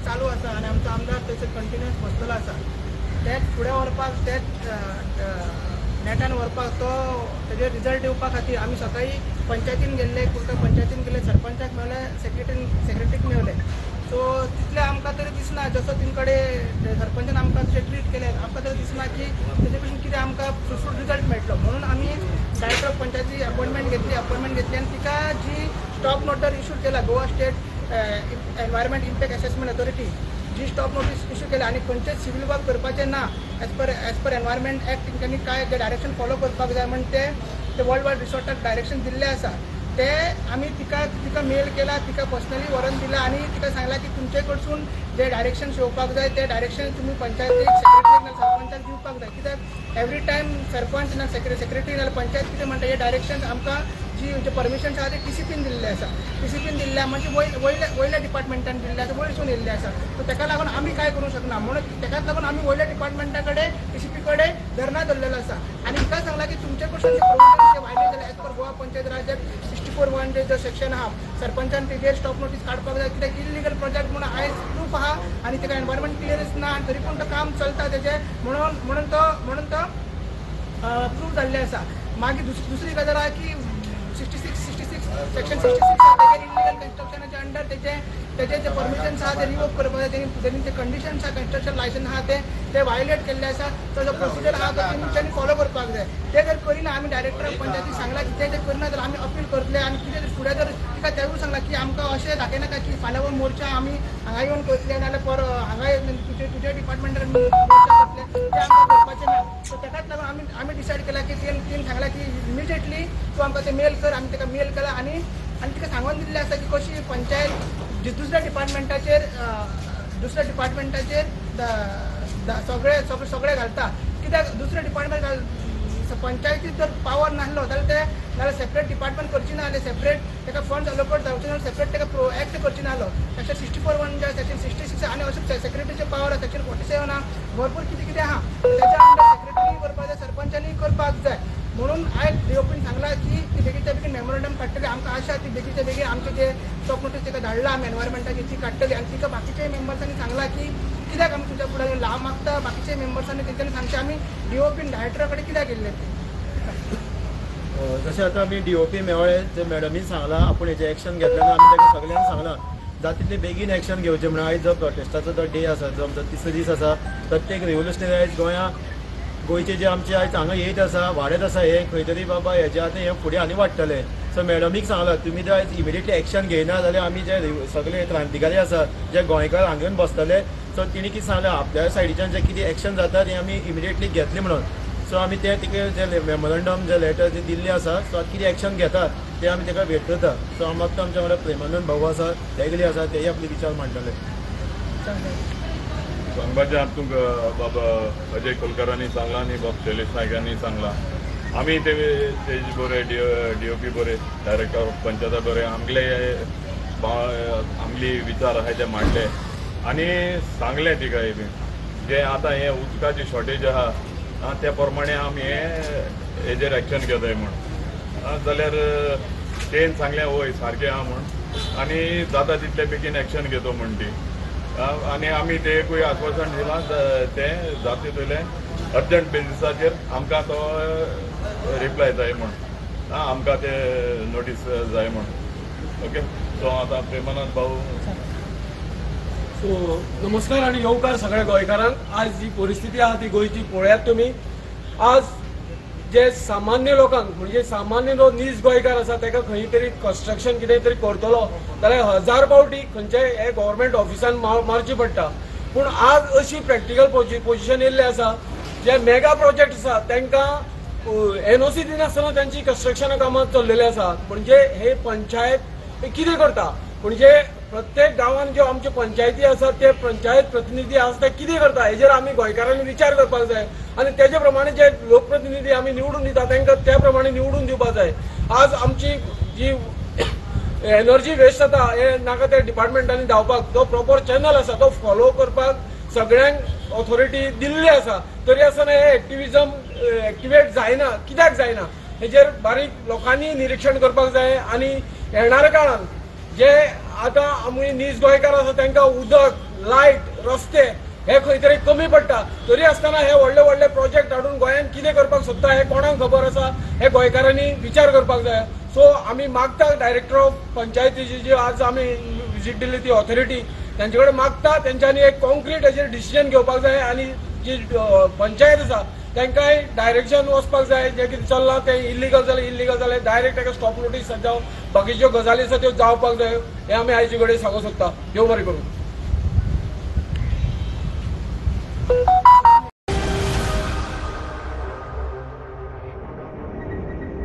चालू आसा आनी आमचो आमदार थंयसर कंटिन्युअस बसलेलो आसा. तेच फुडें व्हरपाक तेच नेटान व्हरपाक तो तेजे रिजल्ट येवपा खातीर आमी सकाळी पंचायतीन गेल्ले, कुर्ता पंचायतीन गेले, सरपंचाक मेळ्ळे, सेक्रेटरीक मेळ्ळे. सो तितले आमकां तरी दिसना जसो तिंकडे सरपंचान आमकां तशें ट्रीट केलें, आमकां तरी दिसना की तेजे पसून कितें आमकां फ्रुटफूल रिजल्ट मेळटलो. म्हणून आमी डायरेक्टर ऑफ पंचायती अपॉइंटमेंट घेतली आनी तिका जी स्टॉप नोटर इशू केला Goa state environment impact assessment authority जी स्टॉप नोटीस इशू केला आनी खंयचेच सिवील वर्क करपाचें ना एज पर एनवायरमेंट एक्ट तेंच्यांनी काय जे डायरेक्शन फॉलो करपाक जाय म्हण ते वर्ल्ड वायड रिसॉर्टाक डायरेक्शन दिल्लें आसा. ते आमी तिका मेल केला, तिका पर्सनली व्हरून दिला आनी तिका सांगला की तुमचे कडसून जे डायरेक्शन येवपाक जाय ते डायरेक्शन तुमी पंचायतीक सेक्रेटरीक ना सरपंचाक दिवपाक जाय. कित्याक एवरी टायम सरपंच ना सेक्रेटरी ना पंचायत कितें म्हणटा हे डायरेक्शन आमकां जी परमिशन्स आसा ते TCPन दिल्ले आसा. TCPन दिल्ले म्हणजे वयल्या डिपार्टमेंटान दिल्ले आसा, वयरसून येयल्ले आसा. सो ताका लागून आमी काय करूंक शकना. म्हणून ताकाच लागून आमी वयल्या डिपार्टमेंटा कडेन TCP कडेन धरना धरलेलो आसा आनी हिका सांगला की तुमचे कडसून प्रोविजन जे वायलेट जाले एज पर गोवा पंचायत राज 64(1) जो सेक्शन आहा सरपंचान तेजेर स्टॉप नोटीस काडपाक जाय. कित्याक इलिगल प्रोजेक्ट म्हणून आयज प्रूफ आहा आनी ताका एनवायरमेंट क्लियरन्स ना आनी तरी पूण तो काम चलता तेजें म्हणून तो प्रूफ जाल्ले आसा. मागीर दुसरी गजाल आहा की 66 सेक्शन 66 तेजेर इलिगल कन्स्ट्रक्शनाच्या अंडर तेजे जे परमिशन्स आहा ते रिवोक करपाक जाय. तेणी जे कंडिशन्स आहा कन्स्ट्रक्शन लायसन्स आहा ते वायलेट केल्ले आसा. तो जो प्रोसिजर आहा तो तेंच्यांनी फॉलो करपाक जाय. ते जर करिना आमी डायरेक्टर ऑफ पंचायतीक सांगला की ते जर करना जाल्यार आमी अपील करतले आनी कितें फुडें जर तिका तेवूय सांगला की आमकां अशें दाखयनाका की फाल्यां हो मोर्चा आमी हांगा येवन करतले नाल्यार हांगा तुजे डिपार्टमेंटान मोर्चा करतले ते आमकां करपाचें ना. सो ताकाच लागून आमी डिसायड केला की तेणी सांगला की इमिजिएटली तूं आमकां ते मेल कर. आमी ताका मेल केला आनी तिका सांगून दिल्लें आसा की कशी पंचायत दुसऱ्या डिपार्टमेंटाचेर सगळे घालता. कित्याक दुसरे डिपार्टमेंट पंचायतीक जर पावर नासलो जाल्यार सेपरेट डिपार्टमेंट करची ना जाल्यार सेपरेट ताका फंड्स अलोकेट जावचे ना सेपरेट ताका एक्ट करची नासलो. सेक्शन 64(1) जे सेक्शन 66 आनी अशें सेक्रेटरीचे पावर आहा सेक्शन 47 आहा भरपूर कितें आहा तेच्या अंडर सेक्रेटरी करपाक जाय सरपंचांनी करपाक जाय. म्हणून आयज DOPन सांगला की ती बेगीच्या बेगीन मेमोरंडम काडटली. आमकां आशा ती बेगीच्या बेगीन आमचे जे स्टॉप नोटीस तिका धाडला आमी एनवायरमेंटाची ती काडटली आनी तिका बाकीच्या मेंबर्सांनी सांगला की कित्याक आमी तुज्या फुडें लाव मागता बाकीच्या मेंबर्सांनी तेंच्यांनी सांगचे आमी DOPन डायरेक्टरा कडेन कित्याक गेल्ले ते. जशें आतां आमी DOP मेवळे जे मॅडमीन सांगला आपूण हेजें एक्शन घेतलें आमी ताका सगळ्यांक सांगला जाता तितले बेगीन एक्शन घेवचें म्हणून. आयज जो प्रोटेस्टाचो जो डे आसा जो आमचो 3रो दीस आसा प्रत्येक रेव्होल्युशनरी आयज गोंयचे जे आमचे आयज हांगा येत आसा वाडत आसा हे खंय तरी बाबा हेजे आतां हे फुडें आनी वाडटले. सो मॅडमीक सांगला तुमी जर आयज इमिडिएटली एक्शन घेयना जाल्यार आमी जे सगळे क्रांतिकारी आसा जे गोंयकार हांगा येवन बसतले. सो तिणी कितें सांगलें आपल्या सायडीच्यान जे कितें एक्शन जाता तें आमी इमिडिएटली घेतली म्हणून. सो आमी ते तिका जे मेमोरंडम जे लेटर जे दिल्लें आसा सो आतां कितें एक्शन घेता ते आमी ताका वेट करता. सो आमच्या वांगडा प्रेमानंद भाऊ आसा तेगली आसा तेय आपले विचार मांडटले. सांगपाचें आतां तुमकां बाबा अजय कुलकर्णी सांगला आनी बाब शैलेश नायकांनी सांगला आमी तेजे बरे DOP बरे डायरेक्टर ऑफ पंचायत बरे आमली विचार आहाय ते मांडले आनी सांगलें तिका जे आतां हे उदकाची शॉर्टेज आहा त्या प्रमाणे आमी हेजेर एक्शन घेताय म्हण. जाल्यार तेन सांगलें वय सारकें आहा म्हण आनी जाता तितले बेगीन एक्शन घेतो म्हण ती. आनी आमी तेकूय आश्वासन दिलां तें जाता तितलें अर्जंट बेजिसाचेर आमकां तो रिप्लाय जाय म्हण आमकां ते नोटीस जाय म्हण. ओके. सो आतां प्रेमानंद भाऊ. सो नमस्कार आनी येवकार सगळ्या गोंयकारांक. आज जी परिस्थिती आहा ती गोंयची पळयात तुमी. आज जे सामान्य लोकांक म्हणजे सामान्य जो नीज गोंयकार आसा ताका खंय तरी कन्स्ट्रक्शन कितें तरी करतलो जाल्यार 1000 फावटी खंयच्याय हे गव्हर्मेंट ऑफिसान मारची पडटा. पूण आज अशी प्रॅक्टिकल पोजिशन येयल्ली आसा जे मेगा प्रोजेक्ट आसा तांकां NOC दिनासतना तांची कन्स्ट्रक्शना कामां चल्लेली आसात. म्हणजे हे पंचायत कितें करता म्हणजे प्रत्येक गांवांत ज्यो आमच्यो पंचायती आसात ते पंचायत प्रतिनिधी आसा ते कितें करता हेजेर आमी गोंयकारांनी विचार करपाक जाय आनी तेजे प्रमाणे जे लोकप्रतिनिधी आमी निवडून दिता तांकां त्या प्रमाणे निवडून दिवपाक जाय. आज आमची जी एनर्जी वेस्ट जाता हे नाका त्या डिपार्टमेंटांनी धांवपाक जो प्रॉपर चॅनल आसा तो फॉलो करपाक सगळ्यांक ऑथॉरिटी दिल्ली आसा. तरी आसतना हे एक्टिवेट जायना कित्याक जायना हेजेर बारीक लोकांनी निरीक्षण करपाक जाय. आनी येणाऱ्या काळान जे आतां आमी नीज गोंयकार आसा तांकां उदक लायट रस्ते हे खंय तरी कमी पडटा तरी आसतना हे व्हडले व्हडले प्रोजेक्ट हाडून गोंयांत कितें करपाक सोदता हे कोणाक खबर आसा हे गोंयकारांनी विचार करपाक जाय सो आमी मागता डायरेक्टर ऑफ पंचायतीची जी आज आमी विजीट दिल्ली ती ऑथॉरिटी त्यांचे कडेन मागता तेंच्यांनी एक कॉन्क्रीट हेचेर डिसिजन घेवपाक जाय आनी जी पंचायत आसा तांकांय डायरेक्शन वचपाक जाय जे कितें चल्लां तें इल्लीगल जालें डायरेक्ट ताका स्टॉप नोटीस जावं बाकीच्यो गजाली आसा त्यो जावपाक जाय हे आमी आयचे कडेन सांगूंक सोदता देव बरें करूं.